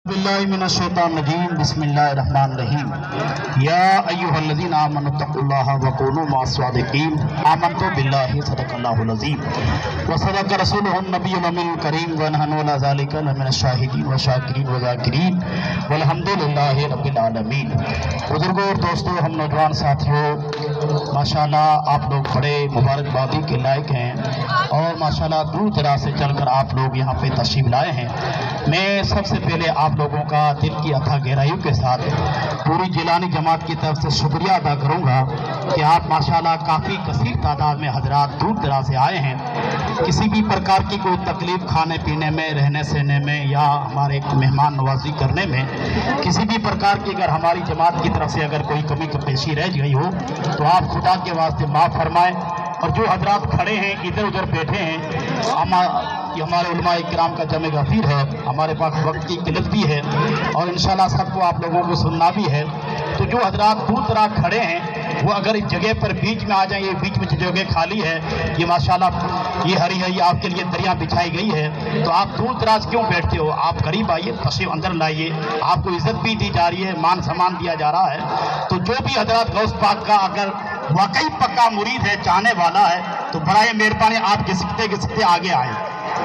बिल्लाहि मिनश शैतानिर रजीम बिस्मिल्लाहिर्रहमानिर्रहीम या अय्युहल्लज़ीना आमनु तक़ुल्लाहा व कूनू मअस-सादिक़ीन आमनतु बिल्लाहि सदक़ल्लाहुल अज़ीम व सदक़ रसूलुहुन नबियुल अमीनुल करीम व नहनु अला ज़ालिका लमिनश शाहिदीन व शाकिरीन व ज़ाकिरीन वल्हम्दुलिल्लाहि रब्बिल आलमीन। बुजुर्गों और दोस्तों, हम नौजवान साथियों, माशाअल्लाह आप लोग बड़े मुबारकबादी के लायक हैं और माशाअल्लाह दूर दराज से चलकर आप लोग यहाँ पे तशरीफ लाए हैं। मैं सबसे पहले आप लोगों का दिल की अथाह गहराइयों के साथ पूरी जिलानी जमात की तरफ से शुक्रिया अदा करूंगा कि आप माशाअल्लाह काफ़ी कसीर तादाद में हजरात दूर दराज से आए हैं। किसी भी प्रकार की कोई तकलीफ खाने पीने में, रहने सहने में या हमारे मेहमान नवाजी करने में किसी भी प्रकार की अगर हमारी जमात की तरफ से अगर कोई कमी पेशी रह गई हो तो आप खुदा के वास्ते माफ़ फरमाएं। और जो हजरात खड़े हैं, इधर उधर बैठे हैं, हमारे उलमा इकराम का जमे गफीर है, हमारे पास वक्त की किल्लत भी है और इंशाल्लाह सबको आप लोगों को सुनना भी है। तो जो हजरात दूर दराज खड़े हैं वो अगर इस जगह पर बीच में आ जाएं, ये बीच में जो जगह खाली है, ये माशाल्लाह ये हरी हरी आपके लिए दरिया बिछाई गई है, तो आप दूर दराज क्यों बैठते हो? आप करीब आइए, तशरीफ अंदर लाइए, आपको इज्जत भी दी जा रही है, मान सम्मान दिया जा रहा है। तो जो भी हजरात गौस पाक का अगर वाकई पक्का मुरीद है, चाहने वाला है, तो बराए मेहरबानी आप घिसकते घिसकते आगे आए,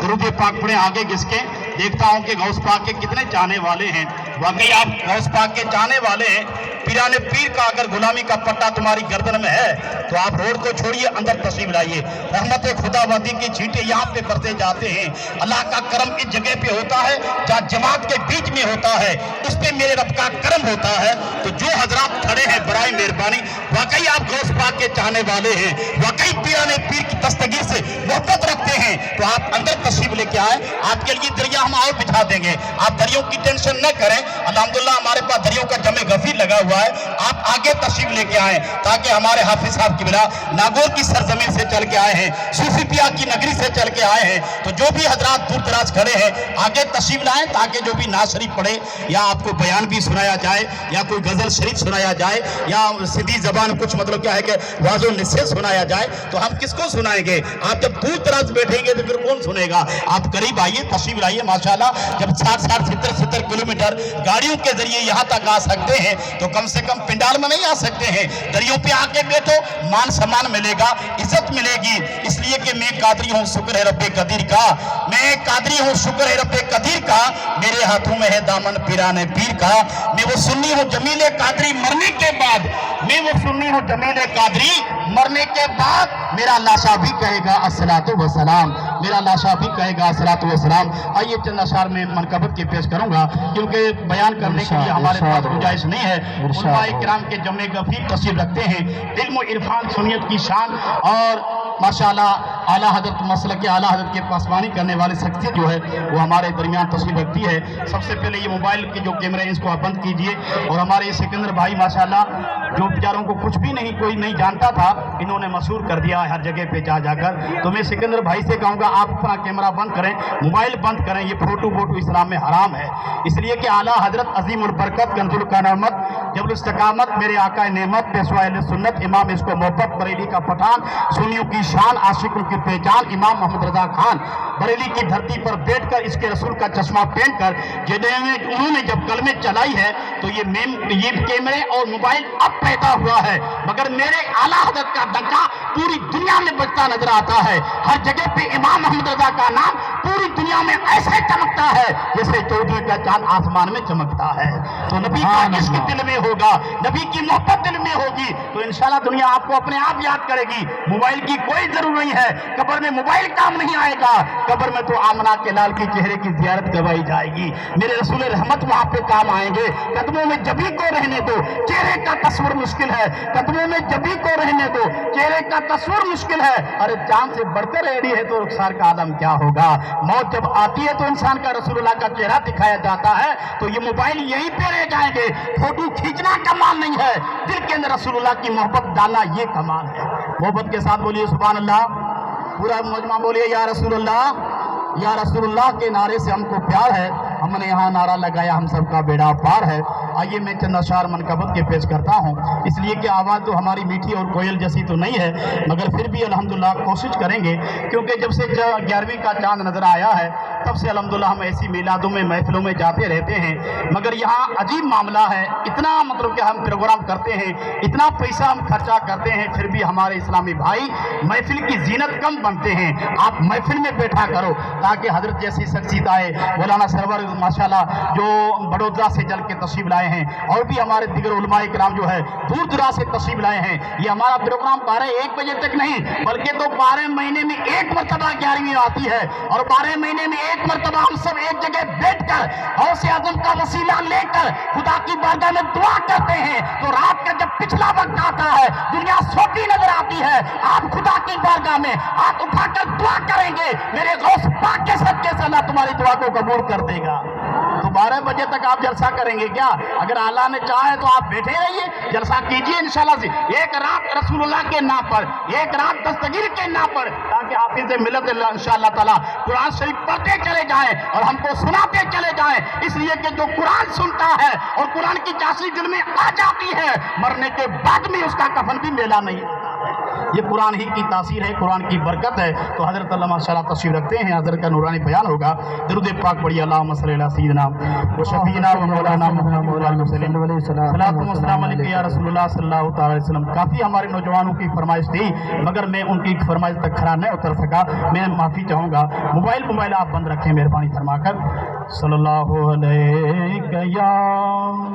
दरूद पाक पढ़े, आगे घिसके। देखता हूँ कि गौस पाक के कितने चाहने वाले हैं। वाकई आप गौस पाक के चाहने वाले हैं। पीराने पीर का अगर गुलामी का पट्टा तुम्हारी गर्दन में है तो आप रोड को छोड़िए, अंदर तशरीफ लाइए। रहमत खुदावंदी की छींटे यहाँ पे बरसे जाते हैं। अल्लाह का करम इस जगह पे होता है जहाँ जमात के बीच में होता है, इस पे मेरे रब का करम होता है। तो जो हजरात खड़े हैं बराए मेहरबानी, वाकई आप गौस पाक के चाहने वाले हैं, वाकई पीराने पीर की दस्तगीर से मोहब्बत रखते हैं, तो आप अंदर तशरीफ लेके आए। आपके लिए दरिया हम और बिछा देंगे, आप दरियों की टेंशन न करें। अल्हम्दुलिल्लाह हमारे पास दरियों का जमे गफीर लगा हुआ है। आप आगे तशरीफ लेके आए ताकि हमारे हाफिज साहब की बिला नागौर की सरजमीन से चल के आए हैं, सूफी पिया की नगरी से चल के आए हैं। तो जो भी हजरात दूर दराज खड़े हैं आगे तशरीफ लाएं ताकि जो भी नाज शरीफ पढ़े या आपको बयान भी सुनाया जाए या कोई गजल शरीफ सुनाया जाए या सीधी जबान कुछ मतलब क्या है कि वाजो निस्से सुनाया जाए, तो हम किसको सुनाएंगे? आप जब दूर दराज बैठेंगे तो फिर कौन सुनेगा? आप करीब आइए, तशरीफ लाइए। माशाल्लाह जब 60-60, 70-70 किलोमीटर गाड़ियों के जरिए यहाँ तक आ सकते हैं तो कम से कम पिंडाल में नहीं आ सकते हैं। दरियों पे आके बैठो, मान सम्मान मिलेगा, इज्जत मिलेगी। इसलिए कि मैं कादरी हूँ, शुक्र है रब्बे कदीर का। मैं कादरी हूँ, शुक्र है रब्बे कदीर का। मेरे हाथों में है दामन पीराने पीर का। मैं वो सुन्नी हूँ जमीले कादरी मरने के बाद, मैं वो सुन्नी हूँ जमीले कादरी मरने के बाद मेरा लाशा भी कहेगा अस्सलातु वस्सलाम, मेरा लाशा भी कहेगा अस्सलातु वस्सलाम। आइए चंद अशार में मनकबत के पेश करूंगा क्योंकि बयान करने के लिए हमारे पास गुंजाइश नहीं है। उलमा इकराम के जमे गफीर तशरीफ रखते हैं। इल्म इरफान सुन्नियत की शान और माशाअल्लाह आला हज़रत मसलक के आला हज़रत के पासबानी करने वाली शख्सियत जो है वो हमारे दरमियान तशरीफ रखती है। सबसे पहले ये मोबाइल के जो कैमरे हैं इसको आप बंद कीजिए। और हमारे सिकंदर भाई माशाअल्लाह जो बेचारों को कुछ भी नहीं कोई नहीं जानता था, इन्होंने मशहूर कर दिया है हर जगह पे जा जाकर। तो मैं सिकंदर भाई से कहूँगा आप अपना कैमरा बंद करें, मोबाइल बंद करें। ये फोटो इस्लाम में हराम है, इसलिए कि आला हज़रत अज़ीमुल बरकत कंजुल करामत जबल इस्तकामत मेरे आका नेमत पेशवाए सुन्नत इमाम इसको मोहब्बत बरेली का पठान सुन्नियों की शान आशिकों की पहचान इमाम मोहम्मद रजा खान बरेली की धरती पर बैठकर इसके रसूल का चश्मा पहनकर उन्होंने जब कलमे चलाई है तो ये कैमरे और मोबाइल अब पैदा हुआ है, मगर मेरे आला हज़रत का डंका पूरी दुनिया में बजता नजर आता है। हर जगह पे इमाम मोहम्मद रजा का नाम पूरी दुनिया में ऐसे चमकता है जैसे चौधरी का चांद आसमान में चमकता है। तो नबी का इश्क दिल में होगा, नबी की मोहब्बत दिल में होगी तो इंशाल्लाह दुनिया आपको अपने आप याद करेगी। मोबाइल की कोई जरूरत नहीं है, कब्र में मोबाइल काम नहीं आएगा। कब्र में तो आमना के लाल की चेहरे की जियारत करवाई जाएगी, मेरे रसूल रहमत वहां पे काम आएंगे। कदमों में जबी को रहने दो, चेहरे का तस्वीर मुश्किल है। कदमों में जबी को रहने दो, चेहरे का तस्वीर मुश्किल है। अरे चांद से बढ़कर रेडी है तो रुखसार का आलम क्या होगा? मौत जब आती है तो इंसान का रसूलुल्लाह का चेहरा दिखाया जाता है। तो ये मोबाइल यहीं पे रह जाएंगे। फोटो खींचना कमाल नहीं है, दिल के अंदर रसूलुल्लाह की मोहब्बत डालना ये कमाल है। मोहब्बत के साथ बोलिए सुभान अल्लाह, पूरा मजमा बोलिए या रसूलुल्लाह। या रसूलुल्लाह के नारे से हमको प्यार है। ہم نے یہاں نعرہ لگایا ہم سب کا بیڑا پار ہے. آئیے میں چند اشعار منقبت کے پیش کرتا ہوں، اس لیے کہ آواز تو ہماری میٹھی اور کوئل جیسی تو نہیں ہے، مگر پھر بھی الحمدللہ کوشش کریں گے، کیونکہ جب سے 11ویں کا چاند نظر آیا ہے تب سے الحمدللہ ہم ایسی میلادوں میں محفلوں میں جاتے رہتے ہیں. مگر یہاں عجیب معاملہ ہے، اتنا مطلب کہ ہم پروگرام کرتے ہیں، اتنا پیسہ ہم خرچہ کرتے ہیں، پھر بھی ہمارے اسلامی بھائی محفل کی زینت کم بنتے ہیں. آپ محفل میں بیٹھا کرو تاکہ حضرت جیسی شخصیت آئے. مولانا سرور ماشاءاللہ جو بڑودرا سے چل کے تشریف لائے ہیں، اور بھی ہمارے دیگر علماء کرام جو ہے دور دراز سے تشریف لائے ہیں. یہ ہمارا پروگرام 12-1 بجے تک نہیں بلکہ تو 12 مہینے میں ایک مرتبہ 11ویں آتی ہے، اور 12 مہینے میں ایک مرتبہ ہم سب ایک جگہ بیٹھ کر غوث اعظم کا وسیلہ لے کر خدا کی بارگاہ میں دعا کرتے ہیں. تو رات کا جب پچھلا وقت آتا ہے، دنیا سوتی نظر آتی ہے، آپ خدا کی بارگاہ میں ہاتھ اٹھا کر دعا کریں گے، میرے غوث پاک کے صدقے سے اللہ تمہاری دعا کو قبول کر دے گا. تو 12 بجے تک آپ جلسہ کریں گے کیا؟ اگر اللہ نے چاہے تو آپ بیٹھے رہیے، جلسہ کیجئے انشاءاللہ سے. ایک رات رسول اللہ کے نام پر، ایک رات دستگیر کے نام پر، تاکہ حافظ ملت اللہ انشاءاللہ تعالی قرآن شریف پڑھتے چلے جائیں اور ہم کو سناتے چلے جائیں. اس لیے کہ جو قرآن سنتا ہے اور قرآن کی چاشنی دل میں آ جاتی ہے، مرنے کے بعد میں اس کا کفن بھی میلا نہیں ہوتا. یہ قرآن ہی کی تاثیر ہے، قرآن کی برکت ہے. تو حضرت اللہ ماشاءاللہ تشریف رکھتے ہیں، حضرت کا نورانی بیان ہوگا. درود پاک پڑھیے، اللہم صلی علی سیدنا و شفیعنا و مولانا محمد علیہ وسلم. صلاۃ و سلام علیک یا رسول اللہ صلی اللہ تعالی علیہ وسلم. کافی ہمارے نوجوانوں کی فرمائش تھی، مگر میں ان کی فرمائش تک کھڑا نہیں اتر سکا. میں معافی چاہوں گا. موبائل آپ بند رکھیں مہربانی فرما کر. صلی اللہ علیہ